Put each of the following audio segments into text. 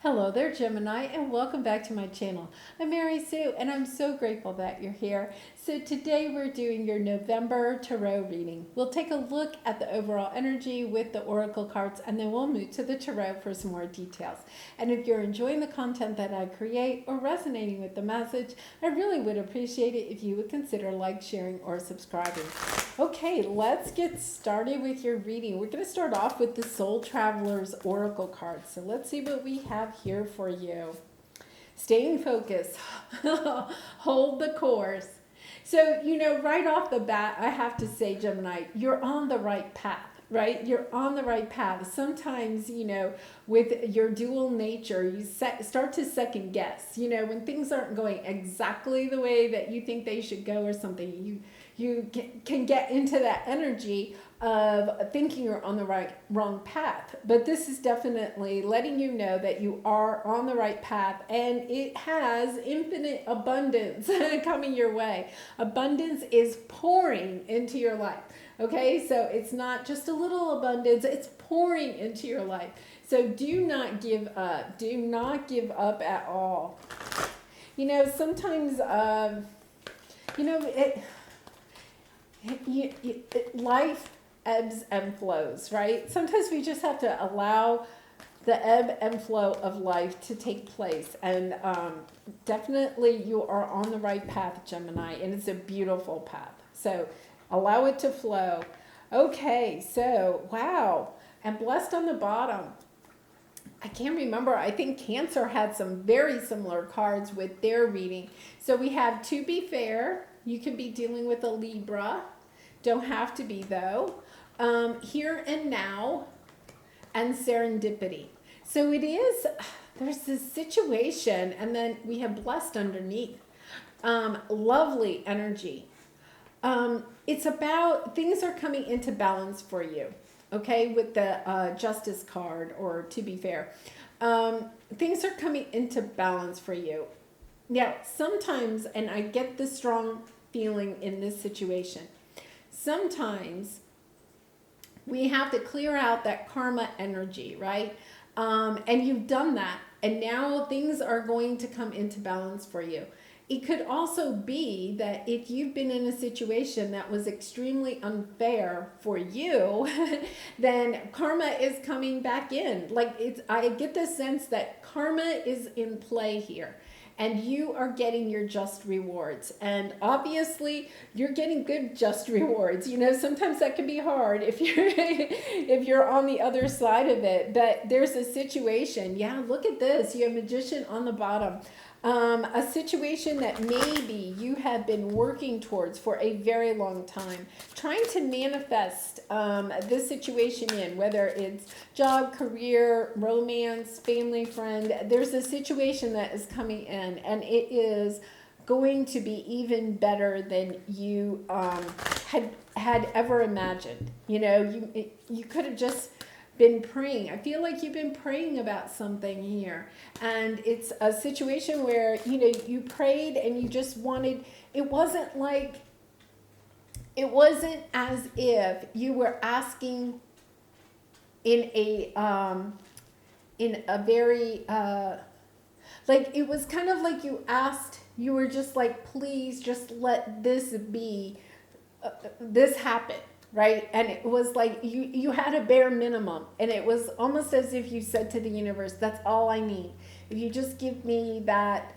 Hello there, Gemini, and welcome back to my channel. I'm Mary Sue, and I'm so grateful that you're here. So today we're doing your November tarot reading. We'll take a look at the overall energy with the oracle cards, and then we'll move to the tarot for some more details. And if you're enjoying the content that I create or resonating with the message, I really would appreciate it if you would consider sharing, or subscribing. Okay, let's get started with your reading. We're going to start off with the Soul Traveler's oracle cards. So let's see what we have here for you. Staying focused. Hold the course. So, right off the bat, I have to say, Gemini, you're on the right path. Right? You're on the right path. Sometimes, with your dual nature, you start to second guess. When things aren't going exactly the way that you think they should go or something, you can get into that energy of thinking you're on the wrong path. But this is definitely letting you know that you are on the right path, and it has infinite abundance coming your way. Abundance is pouring into your life. Okay, so it's not just a little abundance, it's pouring into your life. So do not give up. Do not give up at all. Sometimes, life ebbs and flows, right? Sometimes we just have to allow the ebb and flow of life to take place. And definitely you are on the right path, Gemini, and it's a beautiful path. So allow it to flow. Okay, so wow. And blessed on the bottom. I can't remember. I think Cancer had some very similar cards with their reading. So we have to be fair. You could be dealing with a Libra. Don't have to be though. Here and now, and serendipity. So it is, there's this situation, and then we have blessed underneath. Lovely energy. It's about things are coming into balance for you, okay, with the Justice card, or to be fair. Things are coming into balance for you. Now, sometimes, and I get the strong feeling in this situation, sometimes we have to clear out that karma energy, right? And you've done that, and now things are going to come into balance for you. It could also be that if you've been in a situation that was extremely unfair for you, then karma is coming back in. I get the sense that karma is in play here, and you are getting your just rewards. And obviously you're getting good just rewards. Sometimes that can be hard if you're on the other side of it, but there's a situation. Yeah, look at this. You have Magician on the bottom. A situation that maybe you have been working towards for a very long time, trying to manifest this situation in, whether it's job, career, romance, family, friend. There's a situation that is coming in, and it is going to be even better than you had ever imagined. You could have just been praying. I feel like you've been praying about something here, and it's a situation where you prayed and you just wanted. It wasn't as if you were asking in a very it was kind of like you asked. You were just like, please just let this be, this happen. Right? And it was like you had a bare minimum, and it was almost as if you said to the universe, that's all I need. If you just give me that,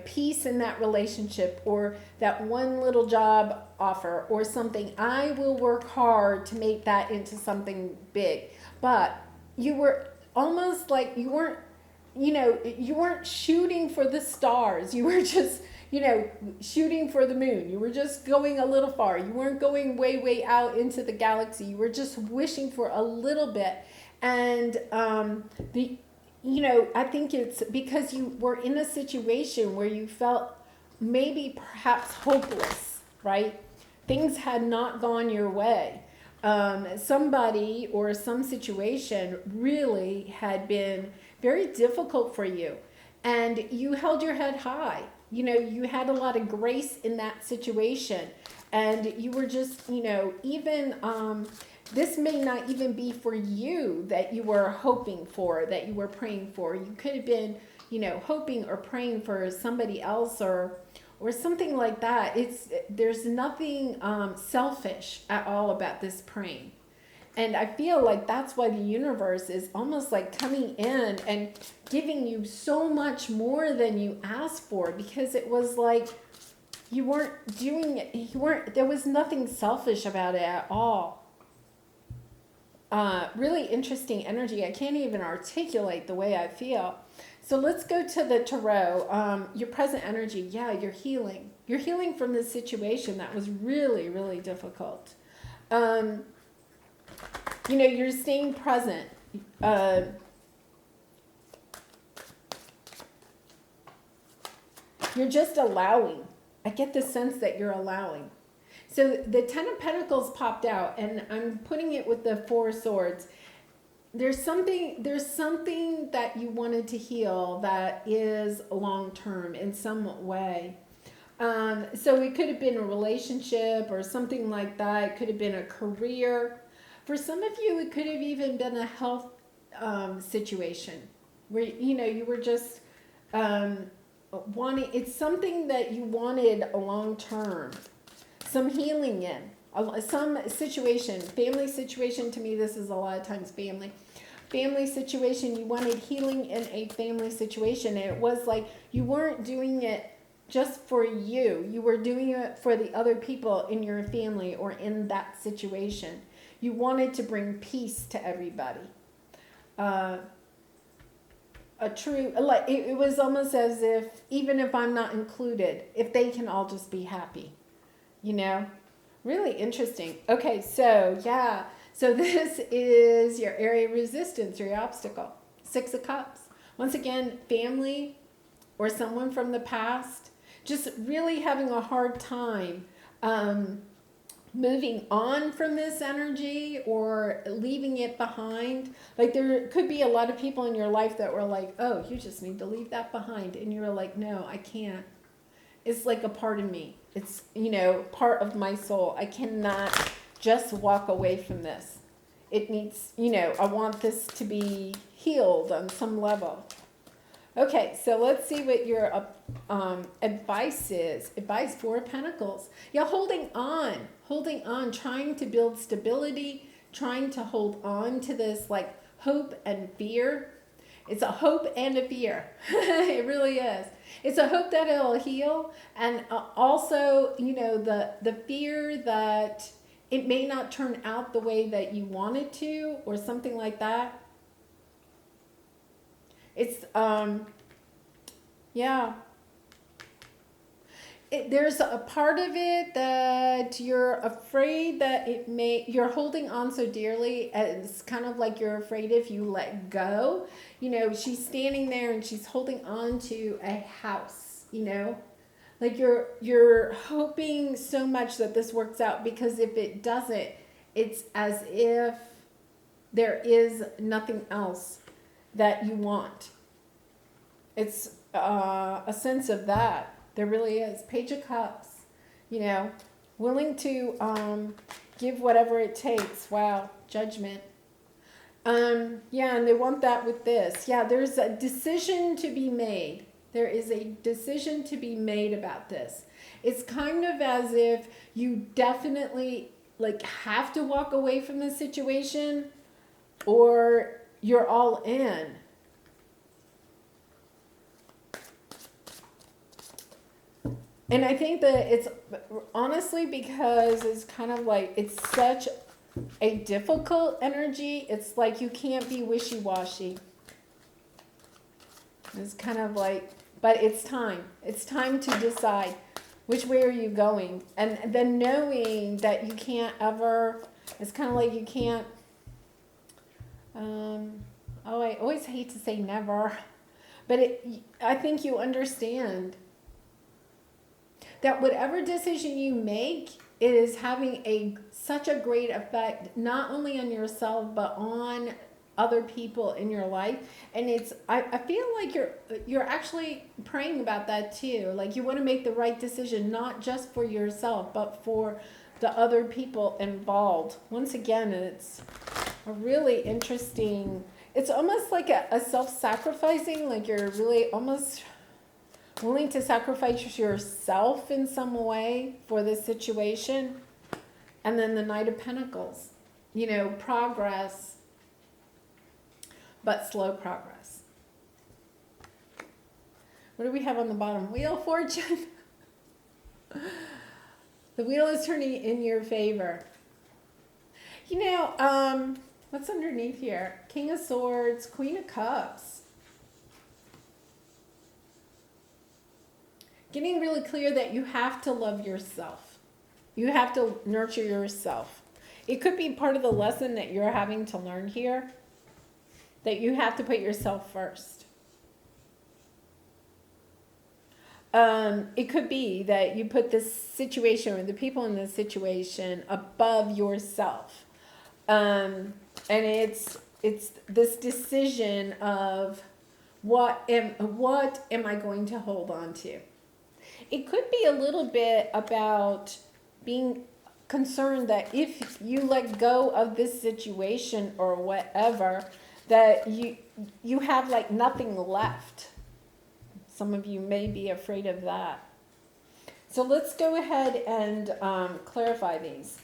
peace in that relationship, or that one little job offer or something, I will work hard to make that into something big. But you were almost like you weren't shooting for the stars. You were just shooting for the moon. You were just going a little far. You weren't going way, way out into the galaxy. You were just wishing for a little bit. And, I think it's because you were in a situation where you felt maybe perhaps hopeless, right? Things had not gone your way. Somebody or some situation really had been very difficult for you, and you held your head high. You had a lot of grace in that situation, and you were just, even this may not even be for you that you were hoping for, that you were praying for. You could have been, hoping or praying for somebody else or something like that. There's nothing selfish at all about this praying. And I feel like that's why the universe is almost like coming in and giving you so much more than you asked for, because it was like you weren't doing it. There was nothing selfish about it at all. Really interesting energy. I can't even articulate the way I feel. So let's go to the tarot. Your present energy. Yeah, you're healing. You're healing from this situation that was really, really difficult. You're staying present. You're just allowing. I get the sense that you're allowing. So the Ten of Pentacles popped out, and I'm putting it with the Four of Swords. There's something that you wanted to heal that is long-term in some way. So it could have been a relationship or something like that. It could have been a career. For some of you, it could have even been a health situation where, you were just wanting, it's something that you wanted a long term, some healing in, some situation, family situation. To me, this is a lot of times family situation. You wanted healing in a family situation. And it was like you weren't doing it just for you. You were doing it for the other people in your family or in that situation. You wanted to bring peace to everybody. It was almost as if, even if I'm not included, if they can all just be happy, really interesting. Okay. So yeah. So this is your area of resistance, your obstacle. Six of Cups. Once again, family or someone from the past, just really having a hard time, moving on from this energy or leaving it behind. Like there could be a lot of people in your life that were like, oh, you just need to leave that behind. And you're like, no, I can't. It's like a part of me. It's, part of my soul. I cannot just walk away from this. It needs, I want this to be healed on some level. Okay, so let's see what your advice is. Advice, Four of Pentacles. You're holding on, trying to build stability, trying to hold on to this like hope and fear. It's a hope and a fear. It really is. It's a hope that it'll heal, and also, the fear that it may not turn out the way that you want it to, or something like that. It's, yeah. There's a part of it that you're afraid that you're holding on so dearly. It's kind of like you're afraid if you let go. She's standing there and she's holding on to a house, like you're hoping so much that this works out, because if it doesn't, it's as if there is nothing else that you want. It's a sense of that. There really is. Page of Cups, willing to give whatever it takes. Wow, judgment. Yeah, and they want that with this. Yeah, there's a decision to be made. There is a decision to be made about this. It's kind of as if you definitely have to walk away from the situation, or you're all in. And I think that it's honestly because it's kind of like, it's such a difficult energy. It's like you can't be wishy-washy. It's kind of like, but it's time. It's time to decide which way are you going. And then knowing that you can't ever, it's kind of like you can't, I always hate to say never, but I think you understand that whatever decision you make is having such a great effect, not only on yourself, but on other people in your life. And I feel like you're actually praying about that too. Like you want to make the right decision, not just for yourself, but for the other people involved. Once again, it's a really interesting, it's almost like a self-sacrificing, like you're really almost willing to sacrifice yourself in some way for this situation. And then the Knight of Pentacles, you know, progress, but slow progress. What do we have on the bottom? Wheel of Fortune. The wheel is turning in your favor. You know, what's underneath here? King of Swords, Queen of Cups. Getting really clear that you have to love yourself. You have to nurture yourself. It could be part of the lesson that you're having to learn here, that you have to put yourself first. It could be that you put this situation or the people in this situation above yourself. And it's this decision of what am I going to hold on to? It could be a little bit about being concerned that if you let go of this situation or whatever, that you have like nothing left. Some of you may be afraid of that. So let's go ahead and clarify these.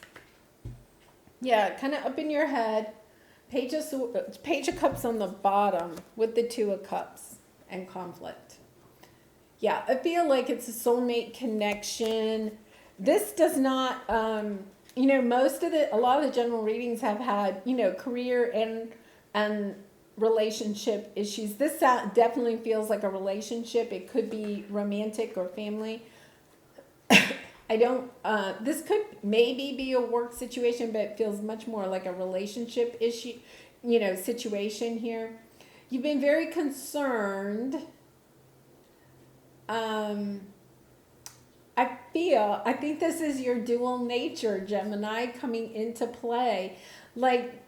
Yeah, kind of up in your head. Page of Cups on the bottom with the Two of Cups and conflict. Yeah, I feel like it's a soulmate connection. This does not, you know, a lot of the general readings have had, you know, career and relationship issues. This definitely feels like a relationship. It could be romantic or family. This could maybe be a work situation, but it feels much more like a relationship issue, you know, situation here. You've been very concerned. I think this is your dual nature, Gemini, coming into play. Like,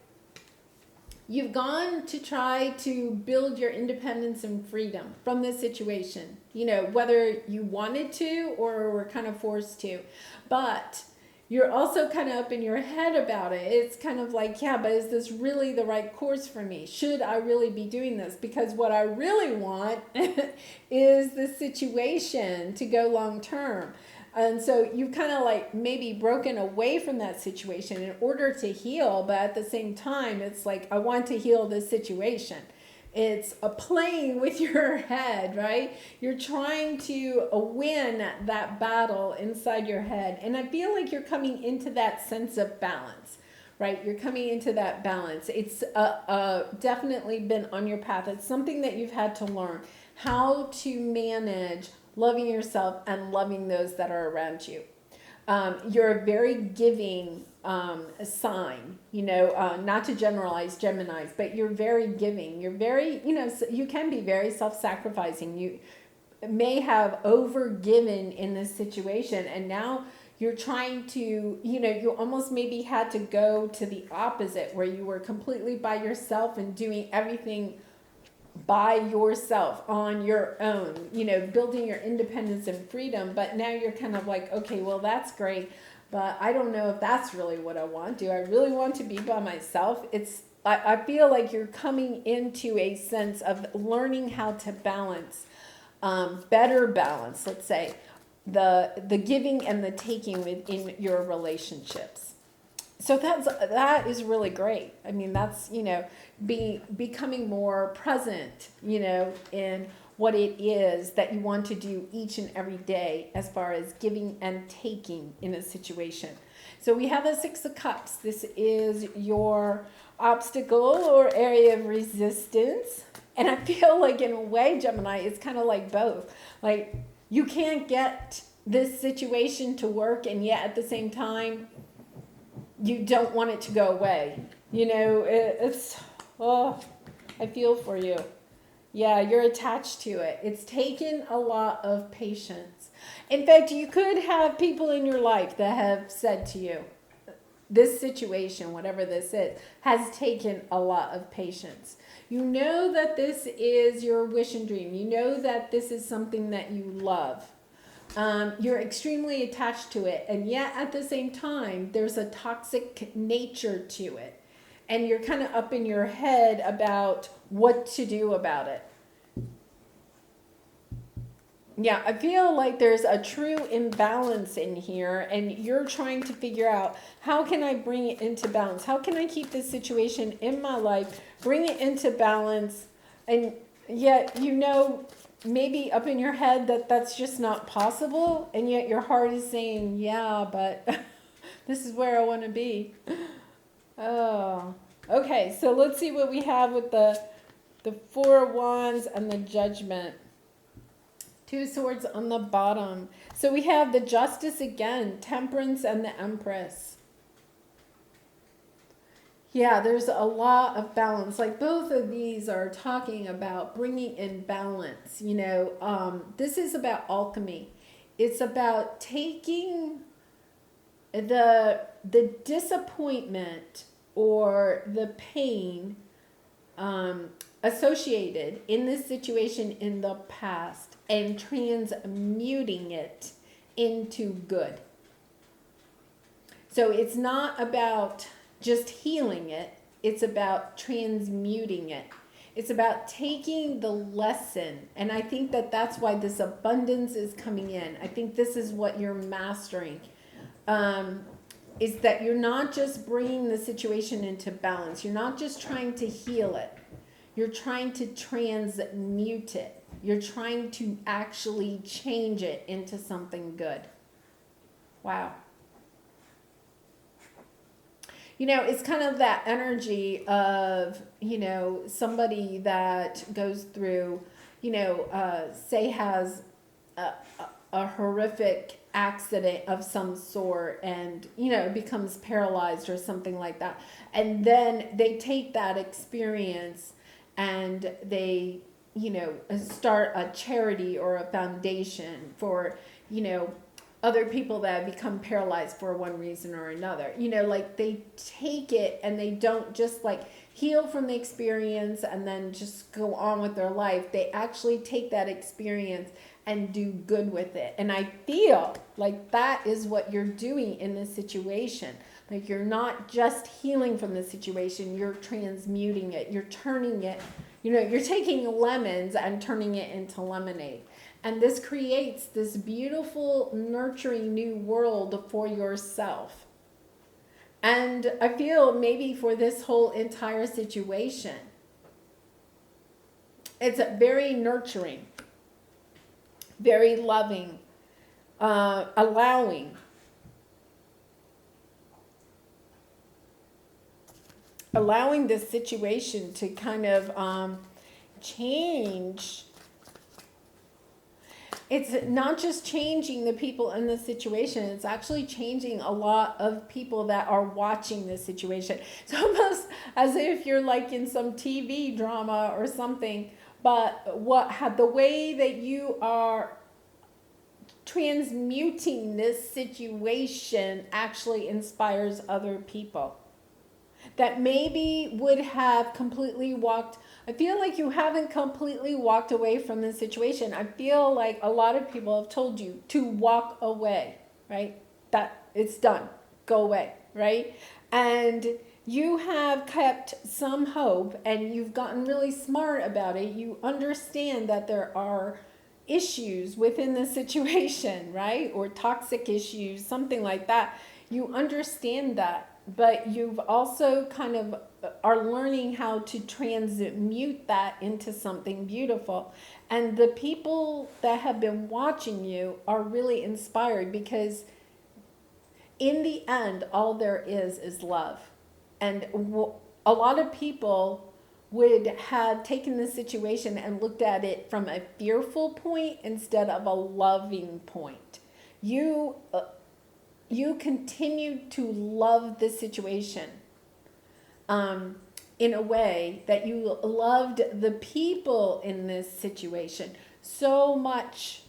you've gone to try to build your independence and freedom from this situation, you know, whether you wanted to or were kind of forced to. But you're also kind of up in your head about it. It's kind of like, yeah, but is this really the right course for me? Should I really be doing this? Because what I really want is the situation to go long term. And so you've kind of like maybe broken away from that situation in order to heal, but at the same time, it's like, I want to heal this situation. It's a playing with your head, right? You're trying to win that battle inside your head. And I feel like you're coming into that sense of balance, right? You're coming into that balance. It's definitely been on your path. It's something that you've had to learn how to manage loving yourself and loving those that are around you. You're a very giving sign, you know, not to generalize Geminis, but you're very giving. You're very, you know, you can be very self-sacrificing. You may have over-given in this situation, and now you're trying to, you know, you almost maybe had to go to the opposite, where you were completely by yourself and doing everything by yourself on your own, you know, building your independence and freedom. But now you're kind of like, okay, well, that's great, but I don't know if that's really what I want. Do I really want to be by myself? I feel like you're coming into a sense of learning how to balance, better balance, let's say, the giving and the taking within your relationships. So that is really great. I mean, that's, you know, becoming more present, you know, in what it is that you want to do each and every day as far as giving and taking in a situation. So we have the Six of Cups. This is your obstacle or area of resistance. And I feel like in a way, Gemini, it's kind of like both. Like, you can't get this situation to work, and yet at the same time, you don't want it to go away. You know, I feel for you. Yeah, you're attached to it. It's taken a lot of patience. In fact, you could have people in your life that have said to you, this situation, whatever this is, has taken a lot of patience. You know that this is your wish and dream. You know that this is something that you love. You're extremely attached to it, and yet at the same time, there's a toxic nature to it. And you're kind of up in your head about what to do about it. Yeah, I feel like there's a true imbalance in here, and you're trying to figure out, how can I bring it into balance? How can I keep this situation in my life, bring it into balance? And yet, maybe up in your head that that's just not possible, and yet your heart is saying, yeah, but this is where I want to be. Oh, okay, so let's see what we have with the Four of Wands and the Judgment. Two Swords on the bottom. So we have the Justice again, Temperance, and the Empress. Yeah, there's a lot of balance. Like both of these are talking about bringing in balance. This is about alchemy. It's about taking the disappointment or the pain associated in this situation in the past and transmuting it into good. So it's not about just healing it, it's about transmuting it. It's about taking the lesson, and I think that that's why this abundance is coming in. I think this is what you're mastering, is that you're not just bringing the situation into balance. You're not just trying to heal it. You're trying to transmute it. You're trying to actually change it into something good. Wow. It's kind of that energy of, somebody that goes through, say has a horrific accident of some sort and, becomes paralyzed or something like that. And then they take that experience and they, start a charity or a foundation for, other people that have become paralyzed for one reason or another. They take it and they don't just heal from the experience and then just go on with their life. They actually take that experience and do good with it. And I feel like that is what you're doing in this situation. Like you're not just healing from the situation, you're transmuting it. You're turning it, you're taking lemons and turning it into lemonade. And this creates this beautiful, nurturing new world for yourself. And I feel maybe for this whole entire situation, it's very nurturing, very loving, allowing this situation to kind of change. It's not just changing the people in the situation, it's actually changing a lot of people that are watching this situation. It's almost as if you're in some TV drama or something, but the way that you are transmuting this situation actually inspires other people that maybe would have completely I feel like you haven't completely walked away from the situation. I feel like a lot of people have told you to walk away, right? That it's done. Go away, right? And you have kept some hope and you've gotten really smart about it. You understand that there are issues within the situation, right? Or toxic issues, something like that. You understand that. But you've also kind of are learning how to transmute that into something beautiful. And the people that have been watching you are really inspired because in the end, all there is love. And a lot of people would have taken this situation and looked at it from a fearful point instead of a loving point. You continue to love this situation in a way that you loved the people in this situation so much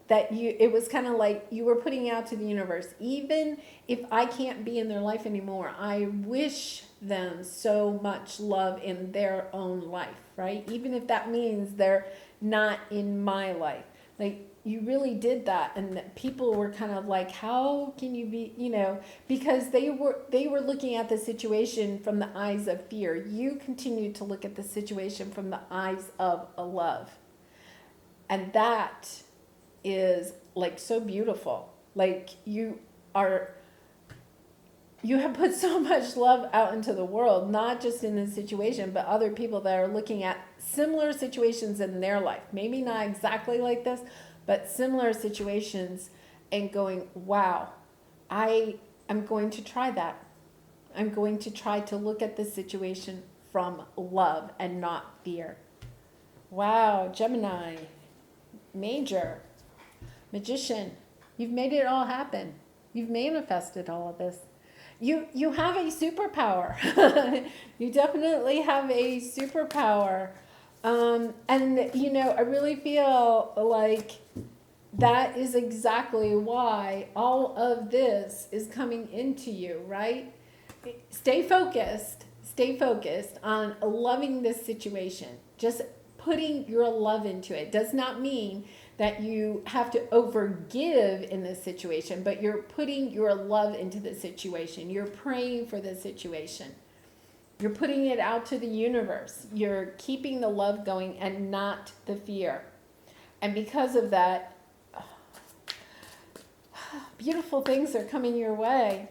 that it was kind of like you were putting out to the universe, even if I can't be in their life anymore, I wish them so much love in their own life, right? Even if that means they're not in my life. Like, you really did that, and people were kind of like, how can you be, because they were looking at the situation from the eyes of fear. You continued to look at the situation from the eyes of a love. And that is like so beautiful. Like, you have put so much love out into the world, not just in this situation, but other people that are looking at similar situations in their life. Maybe not exactly like this, but similar situations, and going, wow, I am going to try that. I'm going to try to look at this situation from love and not fear. Wow, Gemini, Major, Magician, you've made it all happen. You've manifested all of this. You have a superpower. You definitely have a superpower. And, I really feel like that is exactly why all of this is coming into you, right? Stay focused on loving this situation. Just putting your love into it does not mean that you have to overgive in this situation, but you're putting your love into the situation. You're praying for the situation. You're putting it out to the universe. You're keeping the love going and not the fear. And because of that, beautiful things are coming your way.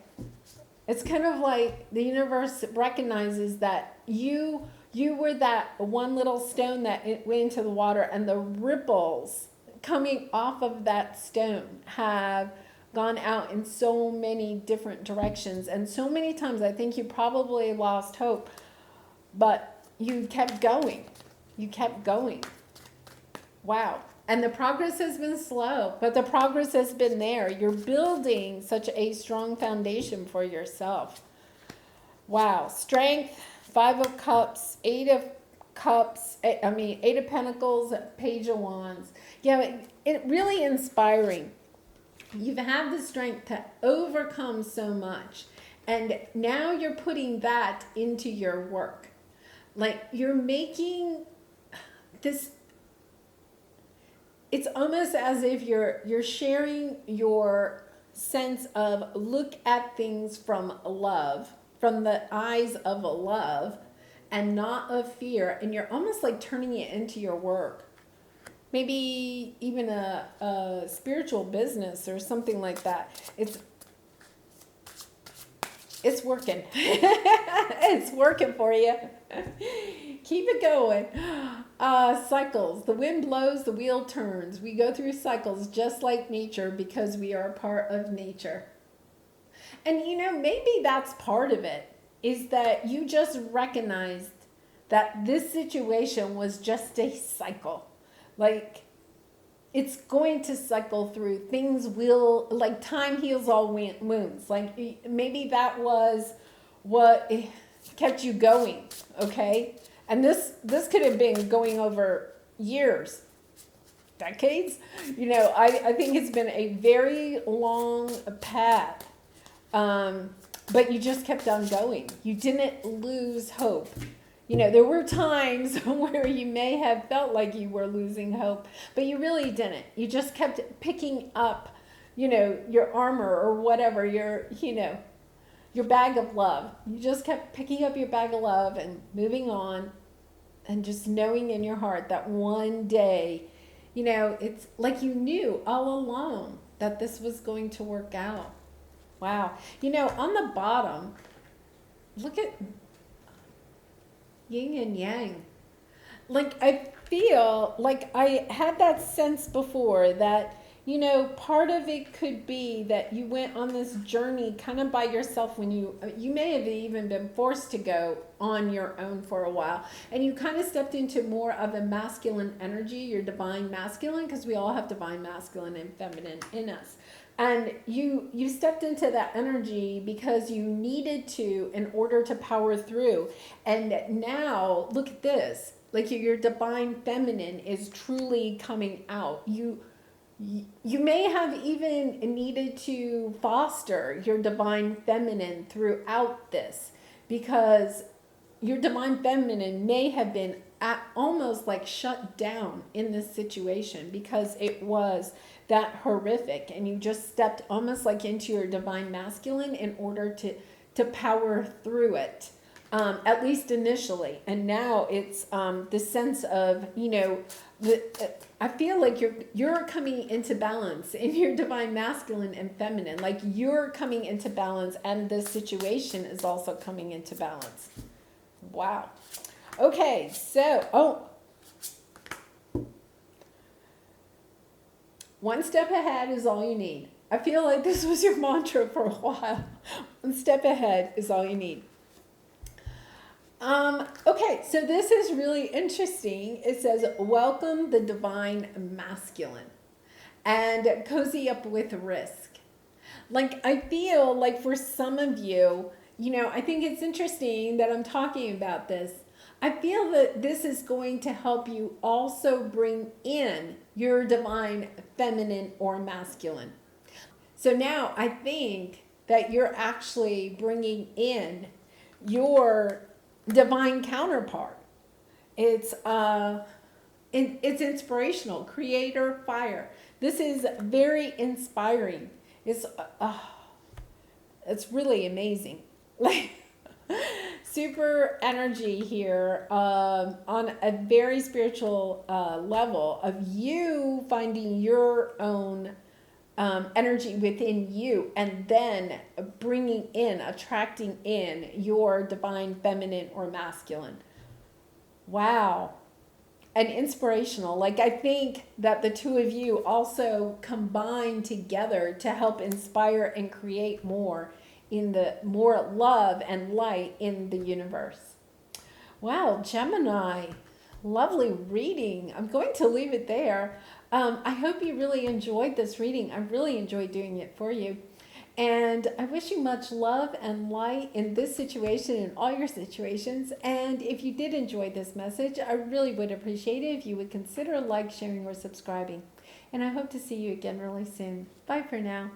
It's kind of like the universe recognizes that you were that one little stone that went into the water, and the ripples coming off of that stone have gone out in so many different directions. And so many times I think you probably lost hope, but you kept going. You kept going. Wow. And the progress has been slow, but the progress has been there. You're building such a strong foundation for yourself. Wow. Strength, 5 of Cups, 8 of Cups, 8 of Pentacles, Page of Wands. Yeah, it really inspiring. You've had the strength to overcome so much, and now you're putting that into your work. Like, you're making this, it's almost as if you're sharing your sense of look at things from love, from the eyes of love and not of fear, and you're almost like turning it into your work. Maybe even a spiritual business or something like that. It's working. It's working for you. Keep it going. Cycles. The wind blows, the wheel turns. We go through cycles just like nature because we are a part of nature. And maybe that's part of it, is that you just recognized that this situation was just a cycle. Like, it's going to cycle through. Things will, like, time heals all wounds. Like, maybe that was what kept you going, okay? And this could have been going over years, decades. I think it's been a very long path. But you just kept on going. You didn't lose hope. There were times where you may have felt like you were losing hope, but you really didn't. You just kept picking up, your armor or whatever, your bag of love. You just kept picking up your bag of love and moving on, and just knowing in your heart that one day, it's like you knew all along that this was going to work out. Wow. On the bottom, look at yin and yang. Like, I feel like I had that sense before that, part of it could be that you went on this journey kind of by yourself when you may have even been forced to go on your own for a while. And you kind of stepped into more of a masculine energy, your divine masculine, because we all have divine masculine and feminine in us. And you stepped into that energy because you needed to in order to power through. And now, look at this. Like, your divine feminine is truly coming out. You may have even needed to foster your divine feminine throughout this, because your divine feminine may have been almost like shut down in this situation because it was that horrific, and you just stepped almost like into your divine masculine in order to power through it, at least initially. And now it's the sense of, I feel like you're coming into balance in your divine masculine and feminine. Like you're coming into balance, and this situation is also coming into balance. Wow. Okay, so, one step ahead is all you need. I feel like this was your mantra for a while. One step ahead is all you need. Okay, so this is really interesting. It says, welcome the divine masculine and cozy up with risk. Like, I feel like for some of you, I think it's interesting that I'm talking about this. I feel that this is going to help you also bring in your divine feminine or masculine. So now I think that you're actually bringing in your divine counterpart. It's inspirational, creator, fire. This is very inspiring. It's really amazing. Like super energy here on a very spiritual level of you finding your own energy within you, and then attracting in your divine feminine or masculine. Wow. And inspirational. Like, I think that the two of you also combine together to help inspire and create more love and light in the universe. Wow, Gemini, lovely reading. I'm going to leave it there. I hope you really enjoyed this reading. I really enjoyed doing it for you. And I wish you much love and light in this situation and all your situations. And if you did enjoy this message, I really would appreciate it if you would consider sharing, or subscribing. And I hope to see you again really soon. Bye for now.